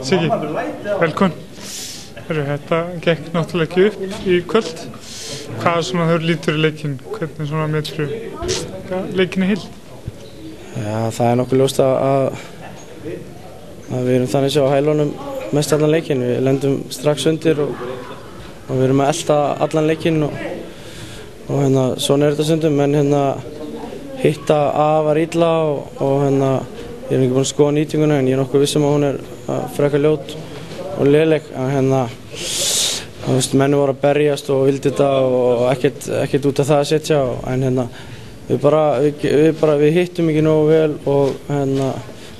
Siggi, velkomin. Þetta gekk náttúrulega ekki upp í kvöld. Hvað svona þau lítur í leikinn? Hvernig svona metur leikinn í heild? Já, það nokkuð ljóst að við erum þannig sér á hælunum mest allan leikinn. Við lendum strax undir og við erum að elta allan leikinn og svona þetta stundum, en hitta A var illa og ég ekki búinn að skoða nýtinguna, en ég nokkuð vissum að hún frekar ljót og léleg, en menn voru að berjast og vildi þetta og ekkert út af það að setja, en við hittum ekki nógu vel og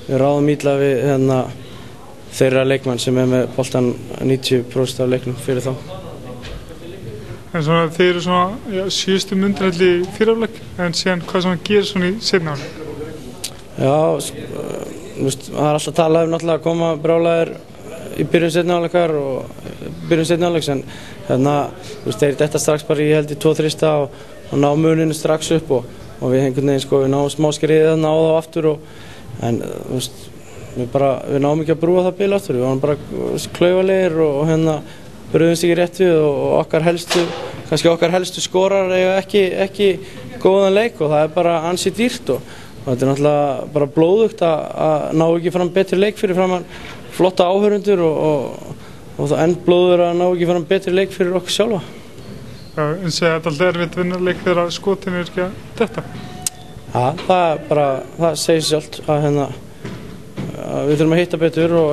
við ráðum illa við þeirra leikmann sem með boltan 90% af leiknum fyrir þá. En svona þeir eru svona síðustu myndir í fyrri hálfleik, en síðan hvað svona gerir svona í seinni hálfleik? Já, það alltaf talað náttúrulega að koma brjálæðir í byrjun seinni hálfleikar og byrjun seinni hálfleiks, en þeir detta strax bara í 2-3 staði og ná muninu strax upp og við einhvern veginn við náum smá skriðið á þá aftur en við náum ekki að brúa það bil aftur, við varum bara klaufalegir og brugðumst ekki rétt við og okkar helstu skorar eiga ekki góðan leik og það bara ansi dýrt og þetta náttúrulega bara blóðugt að ná ekki fram betri leik fyrir framan flotta áhorfendur og það enn blóður að ná ekki fram betri leik fyrir okkur sjálfa. Já, en segja þetta alltaf erfitt vinnarleik þegar skotin ekki að detta? Já, það segir sjálft að við þurfum að hitta betur og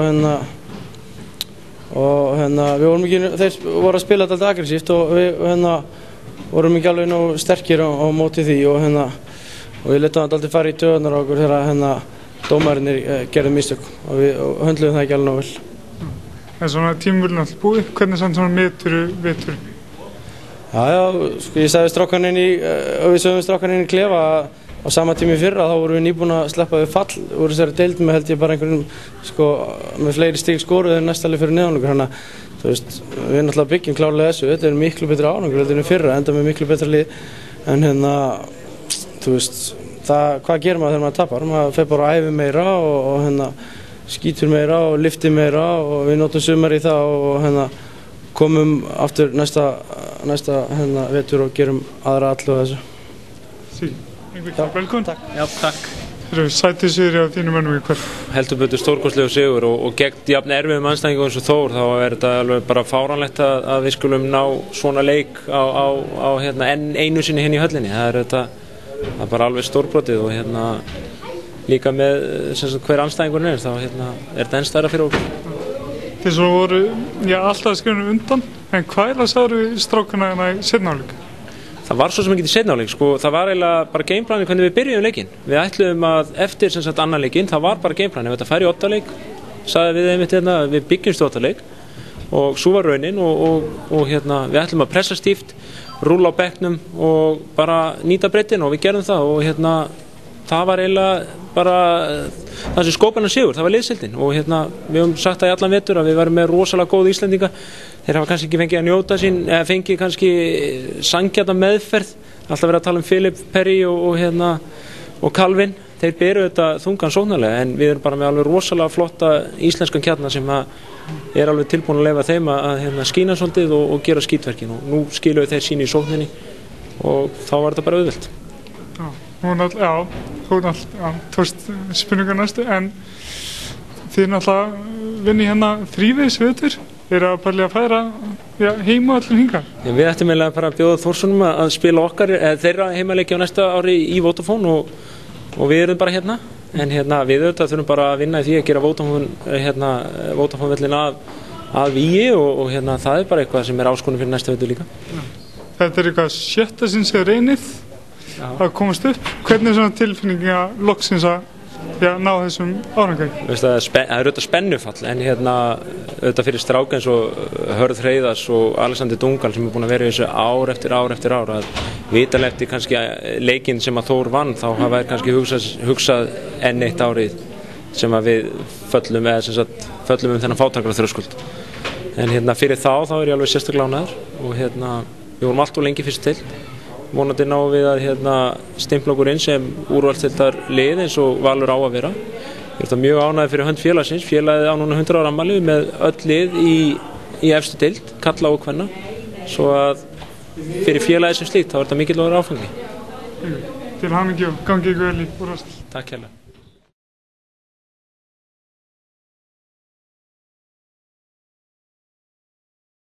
við vorum ekki, þeir voru að spila þetta alltaf aggressíft og við vorum ekki alveg nógu sterkir á móti því og við letum þetta alltaf fara í döðunar á okkur þegar dómarinnir gerðu mistök og við höndluðum það ekki alveg nógu vel. En svona tímabilið alltaf búið, hvernig svona meturu veturinn? Já, ég sagði við sögum strákarinn í klefa að á sama tími fyrra þá vorum við nýbúin að sleppa við fall úr þessari deild með held ég bara einhverjum með fleiri stig skoruð en næstalið fyrir neðanleikur, þannig að við náttúrulega byggjum klárlega þessu, þetta miklu betra árangur heldur en fyrra, enda með miklu betra lið, en hvað gerir maður þegar maður tapar? Maður fer bara að æfa meira og skítur meira og liftir meira og við notum sumar í það og komum aftur næsta vetur og gerum aðra allu þessu. Siggi, velkomin. Takk. Já, takk. Sætið sigri á þínum mönnum í kvöld. Heldur betur stórkostlegur sigur og gegn jafn erfiðum andstæðingum eins og Þór, þá þetta alveg bara fáránlegt að við skulum ná svona leik á enn einu sinni í höllinni. Það er bara alveg stórbrotið og líka með hver andstæðingurinn þá þetta enn stærra fyrir okkur. Þið svo voru alltaf skrifunum undan, en hvað sagðirðu við strákana í seinni hálfleik? Það var svo sem ekki til seinni hálfleik, það var eiginlega bara gameplanin hvernig við byrjuðum leikinn. Við ætluðum að eftir annan leikinn, það var bara gameplanin, ef þetta fær í 8 leik, sagði við einmitt við byggjumst 8 leik og svo var raunin og við ætlum að pressa stíft, rúlla á bekknum og bara nýta breiddina og við gerðum það og það var eiginlega bara það sem skópaði sigur, það var liðsheildin og við höfum sagt það í allan vetur að við værum með rosalega góð Íslendinga. Þeir hafa kannski ekki fengið að njóta sín eða fengið kannski sanngjarna meðferð, alltaf verið að tala um Philip Perry og Calvin, þeir beru þetta þungan sóknarlega, en við erum bara með alveg rosalega flotta íslenskan kjarna sem alveg tilbúin að leyfa þeim að skína svolítið og gera skítverkin og nú skiluðu þeir sín í sókninni og þá var þetta bara auðvelt. Tókst spurningar næstu, en þið náttúrulega vinni þrívegis vetur, að pæli að færa heima allir hingað. Við ættum eiginlega bara að bjóða Þórssonum að spila þeirra heimaleiki á næsta ári í Vodafone og við erum bara en við þurfum bara að vinna í því að gera Vodafone vellin að vígi og það bara eitthvað sem áskorun fyrir næsta vetur líka. Þetta eitthvað 7. sinn sem reynið að komast upp. Hvernig svona tilfinning loksins að ná þessum árangri? Það auðvitað spennufall, en auðvitað fyrir stráka eins og Hörð Hreiðars og Alexander Dungal sem búin að vera í þessu ár eftir ár að vitanlega eftir kannski leikinn sem að Þór vann, þá hafa þeir kannski hugsað enn eitt árið sem að við föllum þennan fátækrarþröskuld. En fyrir þá er ég alveg sérstaklega ánægður og við vorum allt og lengi fyrst til. Vonandi náum við að stimpla okkur inn sem úrvalsdeildar lið eins og Valur á að vera. Ég er mjög ánægður fyrir hönd félagsins. Félagið á núna 100 ára afmæli með öll lið í efstu deild, karla og kvenna. Svo að fyrir félagið sem slíkt þá er þetta mikilvægur áfangi. Til hamingju, gangi ykkur vel í úrvalsdeild. Takk hérlega.